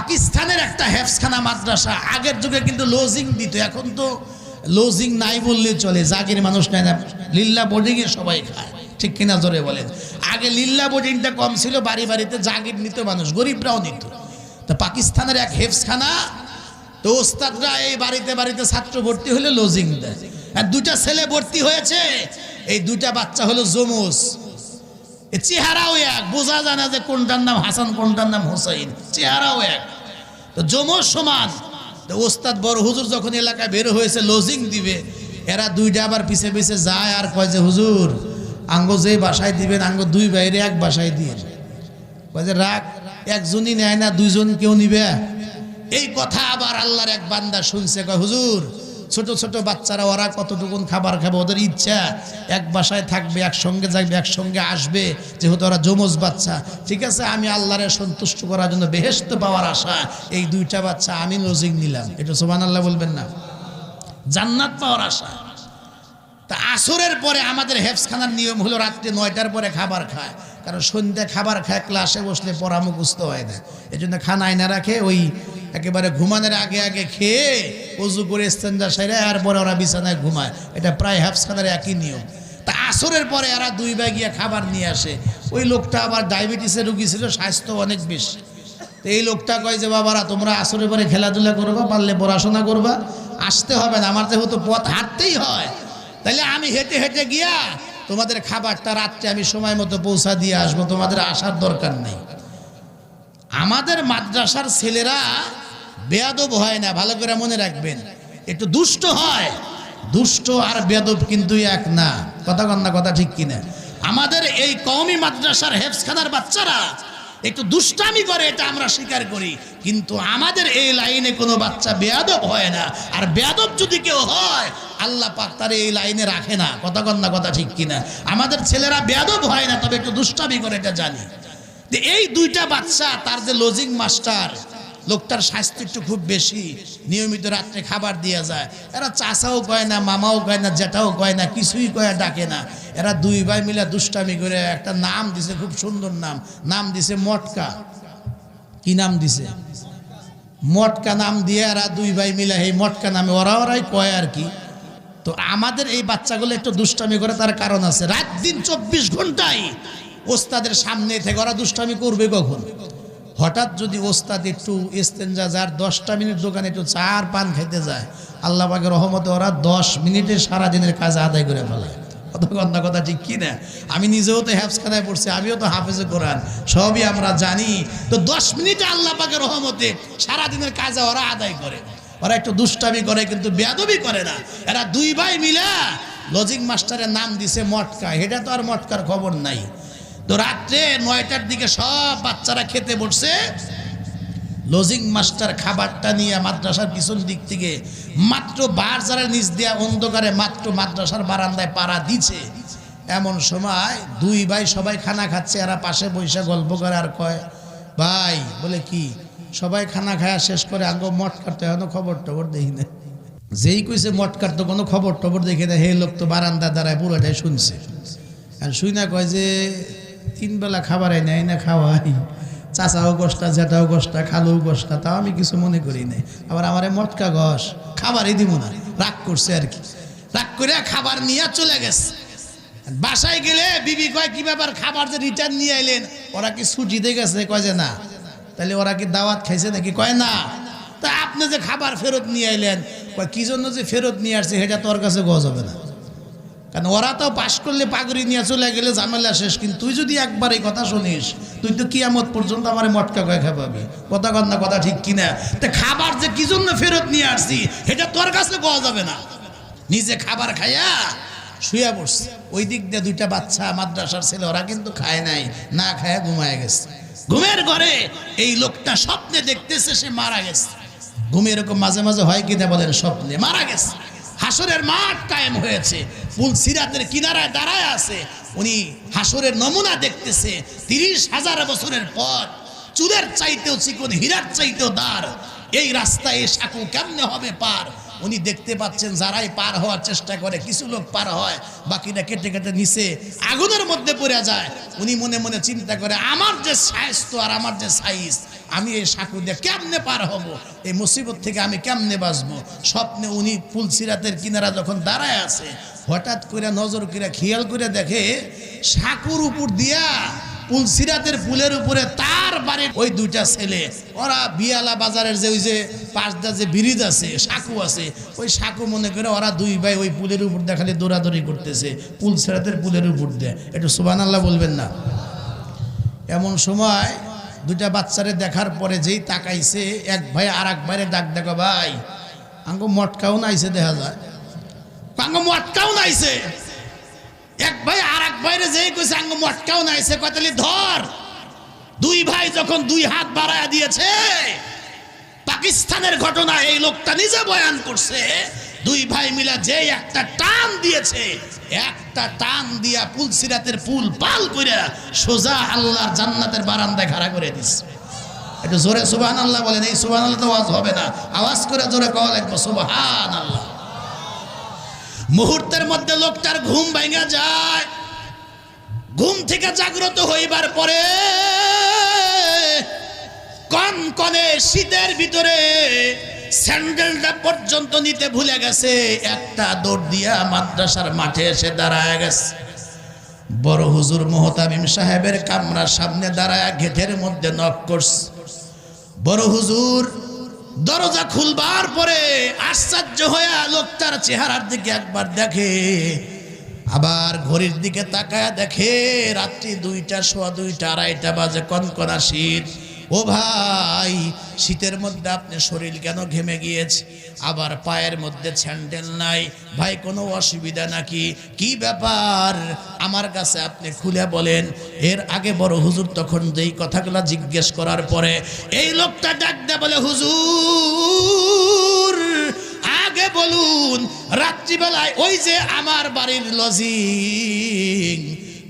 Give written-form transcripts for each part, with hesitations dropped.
পাকিস্তানের একটা হেফজখানা মাদ্রাসা, আগের যুগে কিন্তু লজিং দিত, এখন তো লজিং নাই বললে চলে, জাগির মানুষ নেয় না, লিল্লা বোর্ডিংয়ে সবাই খায়, ঠিক কিনা জোরে বলেন। আগে লিল্লা বোর্ডিংটা কম ছিল, বাড়ি বাড়িতে জাগির নিত মানুষ, গরিবরাও নিত। তো পাকিস্তানের এক হেফজখানা, তো ওস্তাদরা এই বাড়িতে বাড়িতে ছাত্র ভর্তি হলে লজিং দেয়। আর দুটা ছেলে ভর্তি হয়েছে, এই দুটা বাচ্চা হলো যমজ, চেহারাও এক, বোঝা যায় না যে কোনটার নাম হাসান কোনটার নাম হোসাইন, চেহারাও এক, তো যমজ সমান। তো ওস্তাদ বড় হুজুর যখন এলাকায় বের হয়েছে লজিং দিবে, এরা দুইটা আবার পিছে পিছে যায় আর কয় যে হুজুর আঙ্গ যে বাসায় দিবেন আঙ্গ দুই বাইরে এক বাসায় দিয়ে, কয় যে রাখ, একজনই নেয় না, দুইজন কেউ নিবে। এই কথা আবার আল্লাহর এক বান্দা শুনছে, কয় হুজুর ছোট ছোট বাচ্চারা ওরা কতটুকুন খাবার খাবে, ওদের ইচ্ছা এক বাসায় থাকবে, একসঙ্গে যাবে, একসঙ্গে আসবে, যেহেতু ওরা যমজ বাচ্চা, ঠিক আছে আমি আল্লাহরে সন্তুষ্ট করার জন্য বেহেশত পাওয়ার আশা এই দুইটা বাচ্চা আমি লজিং নিলাম, এটা সুবহানাল্লাহ বলবেন না, জান্নাত পাওয়ার আশা। তা আসরের পরে আমাদের হেফজখানার নিয়ম হলো রাত্রে 9টার পরে খাবার খায়, কারণ সন্ধ্যায় খাবার খায় ক্লাসে বসলে পড়া মুখস্থ হয় না, এই জন্য খানা আয়না রাখে, ওই একেবারে ঘুমানোর আগে আগে খেয়ে ওযু করে ইস্তেঞ্জা সেরে এরপরে ওরা বিছানায় ঘুমায়, এটা প্রায় হেফজখানার একই নিয়ম। তা আসরের পরে এরা দুই ভাই গিয়ে খাবার নিয়ে আসে। ওই লোকটা আবার ডায়াবেটিসের রুগী ছিল, স্বাস্থ্য অনেক বেশি। তো এই লোকটা কয় যে বাবারা তোমরা আসরের পরে খেলাধুলা করবা, পারলে পড়াশোনা করবা, আসতে হবে না, আমার যেহেতু পথ হাঁটতেই হয়, তাহলে আমি হেঁটে হেঁটে গিয়া তোমাদের খাবারটা রাত্রে আমি সময় মতো পৌঁছা দিয়ে আসবো, তোমাদের আসার দরকার নেই। আমাদের মাদ্রাসার ছেলেরা বেয়াদব হয় না, ভালো করে মনে রাখবেন, একটু দুষ্ট হয়, দুষ্ট আর বেয়াদব কিন্তু এক না, কথা কন না, কথা ঠিক কিনা? আমাদের এই কওমি মাদ্রাসার হেফজখানার বাচ্চারা একটু দুষ্টামি করে, এটা আমরা স্বীকার করি, কিন্তু আমাদের এই লাইনে কোনো বাচ্চা বেয়াদব হয় না, আর বেয়াদব যদি কেউ হয় আল্লাহ পাক তার এই লাইনে রাখে না, কথা কন না, কথা ঠিক কিনা? আমাদের ছেলেরা বেয়াদব হয় না, তবে একটু দুষ্টামি করে, এটা জানি। এই দুইটা বাচ্চা, তার যে লজিং মাস্টার লোকটার স্বাস্থ্য একটু খুব বেশি, নিয়মিত রাত্রে খাবার দিয়ে যায়, এরা চাচাও কয় না, মামাও কয় না, জেঠাও কয় না, কিছুই কয় ডাকে না, এরা দুই ভাই মিলে দুষ্টামি করে একটা নাম দিছে, খুব সুন্দর নাম, নাম দিছে মটকা। কি নাম দিছে? মটকা নাম দিয়ে এরা দুই ভাই মিলে এই মটকা নামে ওরাই কয় আর কি। তো আমাদের এই বাচ্চাগুলো একটু দুষ্টামি করে, তার কারণ আছে, রাত দিন 24 ঘন্টায় ওস্তাদের সামনে থেকে ওরা দুষ্টামি করবে কখন? হঠাৎ যদি ওস্তাদ একটু ইস্তেঞ্জা যার 10টা মিনিট দোকানে একটু চার পান খেতে যায়, আল্লাহ পাকের রহমতে ওরা 10 মিনিটে সারাদিনের কাজ আদায় করে ফেলে, কথা ঠিক কি না? আমি নিজেও তো হেফজখানায় পড়ছি, আমিও তো হাফেজে কোরআন, সবই আমরা জানি। তো 10 মিনিটে আল্লাহ পাকের রহমতে সারাদিনের কাজ ওরা আদায় করে, ওরা একটু দুষ্টামি করে কিন্তু বেয়াদবি করে না। এরা দুই ভাই মিলা লজিং মাস্টারের নাম দিছে মটকা, এটা তো আর মটকার খবর নাই। তো রাত্রে 9টার দিকে সব বাচ্চারা খেতে বসছে, লজিং মাস্টার খাবারটা নিয়ে মাদ্রাসার পিছন দিক থেকে মাত্র বারজারের নিচ দিয়া অন্ধকারে মাত্র মাদ্রাসার বারান্দায় পাড়া দিছে। এমন সময় দুই ভাই সবাই খানা খাচ্ছে, এরা পাশে বৈশা গল্প করে আর কয়, ভাই বলে কি, সবাই খানা খায়া শেষ করে আঙ্গ মটকার তো এখনো খবর টবর দেখি না। যেই কইছে মটকার তো কোনো খবর টবর দেখে না, হে লোক তো বারান্দা দাঁড়ায় পুরোটাই শুনছে, আর শুই না কয় যে 3 বেলা খাবারই নেয় না, খাওয়াই চাচাও গোষ্ঠা, জেঠাও গোষ্ঠা, খালু গোষ্ঠা, তাও আমি কিছু মনে করি নাই, আবার আমারে মটকা ঘষ খাবারই দিব না, রাগ করছে আর কি। রাগ করে খাবার নিয়ে চলে গেছে। বাসায় গেলে বিবি কয় কি ব্যাপার, খাবার যে রিটার্ন নিয়ে আইলেন, ওরা কি ছুটিতে গেছে? কয় যে না। তাহলে ওরা কি দাওয়াত খাইছে নাকি? কয় না। তা আপনি যে খাবার ফেরত নিয়ে আইলেন, কয় কি জন্য যে ফেরত নিয়ে আসছে সেটা তোর কাছে গজ হবে না, কারণ ওরা তো পাশ করলে পাগড়ি নিয়ে চলে গেলে ঝামেলা শেষ, কিন্তু তুই যদি একবার এই কথা শুনিস, তুই তো কিয়ামত পর্যন্ত আমার মটকা কয়ে খাবাবি, কথা কন না, কথা ঠিক কিনা? তা খাবার যে কি জন্য ফেরত নিয়ে আসছি সেটা তোর কাছে পাওয়া যাবে না। নিজে খাবার খাইয়া শুয়ে পড়ছে। ওই দিক দিয়ে দুইটা বাচ্চা মাদ্রাসার ছেলে, ওরা কিন্তু খায় নাই, না খায়া ঘুমায় গেছে। ঘুমের ঘরে এই লোকটা স্বপ্নে দেখতেছে সে মারা গেছে। ঘুমে এরকম মাঝে মাঝে হয় কিনা বলেন, স্বপ্নে মারা গেছে। হাসরের মাঠ কায়েম হয়েছে, পুল সিরাতের কিনারায় দাঁড়ায় আছে, উনি হাসরের নমুনা দেখতেছে। 30,000 বছরের পর চুলের চাইতেও চিকন, হীরার চাইতেও দাঁড়, এই রাস্তায় সাঁকু কেমনে হবে পার? উনি দেখতে পাচ্ছেন যারাই পার হওয়ার চেষ্টা করে, কিছু লোক পার হয়, বাকিটা কেটে কেটে নিচে আগুনের মধ্যে পড়ে যায়। উনি মনে মনে চিন্তা করে, আমার যে স্বাস্থ্য আর আমার যে সাইজ, আমি এই সাঁকু দিয়ে কেমনে পার হব, এই মুসিবত থেকে আমি কেমনে বাঁচবো। স্বপ্নে উনি পুলসিরাতের কিনারা যখন দাঁড়ায় আছে, হঠাৎ করে নজর করে খেয়াল করে দেখে সাঁকুর উপর দিয়া পুলসিরাতের পুলের উপরে তার বাড়ির ওই দুইটা ছেলে, ওরা বিয়ালা বাজারের যে ওই যে পাঁচটা যে ব্রিজ আছে, সাঁকু আছে, ওই সাঁকু মনে করে ওরা দুই ভাই ওই পুলের উপর দেখালে দৌড়াদৌড়ি করতেছে পুলসিরাতের পুলের উপর দিয়ে। একটু সুবহানাল্লাহ বলবেন না? এমন সময় দুইটা বাচ্চারে দেখার পরে যেই তাকাইছে, এক ভাই আর এক ভাইরে ডাক, দেখো ভাই আঙ্গো মটকাও নাইছে, দেখা যায় আঙ্গো মটকাও নাইছে। এক ভাই আর এক ভাইরে যেই কইছে আঙ্গো মটকাও নাইছে, কতলি ধর। দুই ভাই যখন দুই হাত বাড়ায়া দিয়েছে, পাকিস্তানের ঘটনা এই লোকটা নিজে বয়ান করছে, দুই ভাই মিলা যে একটা টান দিয়েছে, একটা টান দিয়া পুলসিরাতের পুল পাল কইরা সোজা আল্লাহর জান্নাতের বারান্দায় খাড়া করে দিছে। একটু জোরে সুবহানাল্লাহ বলেন। এই সুবহানাল্লাহ তো আওয়াজ হবে না, আওয়াজ করে জোরে কওয়া লাগবে সুবহানাল্লাহ। মুহূর্তের মধ্যে লোকটার ঘুম ভাঙা যায়। ঘুম থেকে জাগ্রত হইবার পরে কনকনে শীতের ভিতরে স্যান্ডেলটা পর্যন্ত নিতে ভুলে গেছে, একটা দৌড় দিয়া মাদ্রাসার মাঠে এসে দাঁড়ায় গেছে। বড় হুজুর মোহতামিম সাহেবের কামরার সামনে দাঁড়ায় গেটের মধ্যে নক করছে। বড় হুজুর দরজা খুলবার পরে আশ্চর্য হয়ে লোকটার চেহারার দিকে একবার দেখে, আবার ঘড়ির দিকে তাকায় দেখে রাত্রি 2টা, সোয়া 2টা, 2:30 বাজে, কনকনা শীত। ও ভাই, শীতের মধ্যে আপনি শরীর কেন ঘেমে গিয়েছে? আবার পায়ের মধ্যে স্যান্ডেল নাই, ভাই কোনো অসুবিধা নাকি? কি ব্যাপার আমার কাছে আপনি খুলে বলেন। এর আগে বড় হুজুর তখন যেই কথাগুলো জিজ্ঞেস করার পরে এই লোকটা ডাক দেয়, বলে হুজুর আগে বলুন, রাত্রিবেলায় ওই যে আমার বাড়ির লজিং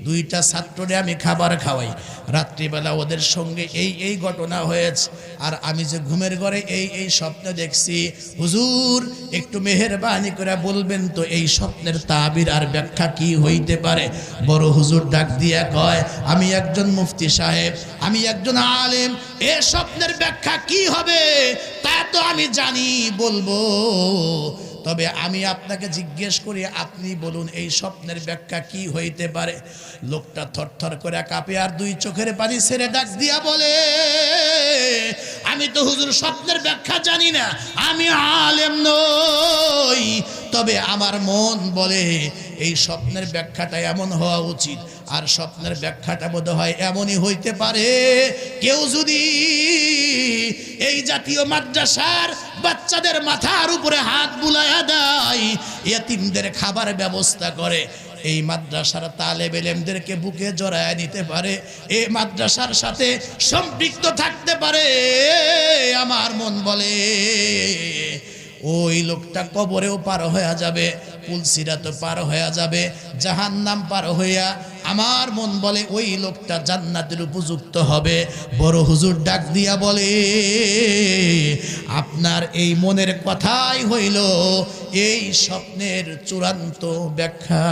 2টা ছাত্ররে আমি খাবার খাওয়াই, রাত্রিবেলা ওদের সঙ্গে এই ঘটনা হয়েছে, আর আমি যে ঘুমের ঘরে এই স্বপ্ন দেখছি। হুজুর একটু মেহেরবানি করে বলবেন তো এই স্বপ্নের তাবির আর ব্যাখ্যা কি হইতে পারে? বড় হুজুর ডাক দিয়া কয়, আমি একজন মুফতি সাহেব, আমি একজন আলেম, এ স্বপ্নের ব্যাখ্যা কি হবে তা তো আমি জানি, বলবো, তবে আমি আপনাকে জিজ্ঞেস করি, আপনি বলুন এই স্বপ্নের ব্যাখ্যা কি হইতে পারে? লোকটা থরথর করে কাঁপে আর 2 চোখের পানি ছেড়ে ডাক দিয়া বলে, আমি তো হুজুর স্বপ্নের ব্যাখ্যা জানি না, আমি আলেম নই, তবে আমার মন বলে এই স্বপ্নের ব্যাখ্যাটা এমন হওয়া উচিত। আর স্বপ্নের ব্যাখ্যাটা বোধহয় এমনই হইতে পারে, কেউ যদি এই জাতীয় মাদ্রাসার বাচ্চাদের মাথার উপরে হাত বুলায়া দেয়, এতিমদের খাবার ব্যবস্থা করে, এই মাদ্রাসার তালেব ইলমদেরকে বুকে জড়ায় নিতে পারে, এই মাদ্রাসার সাথে সম্পৃক্ত থাকতে পারে, আমার মন বলে ওই লোকটা কবরেও পার হয়ে যাবে, পুলসিরাতও পার হয়ে যাবে, জাহান্নাম পার হইয়া আমার মন বলে ওই লোকটা জান্নাতের উপযুক্ত হবে। বড় হুজুর ডাক দিয়া বলে, আপনার এই মনের কথাই হইল এই স্বপ্নের চূড়ান্ত ব্যাখ্যা।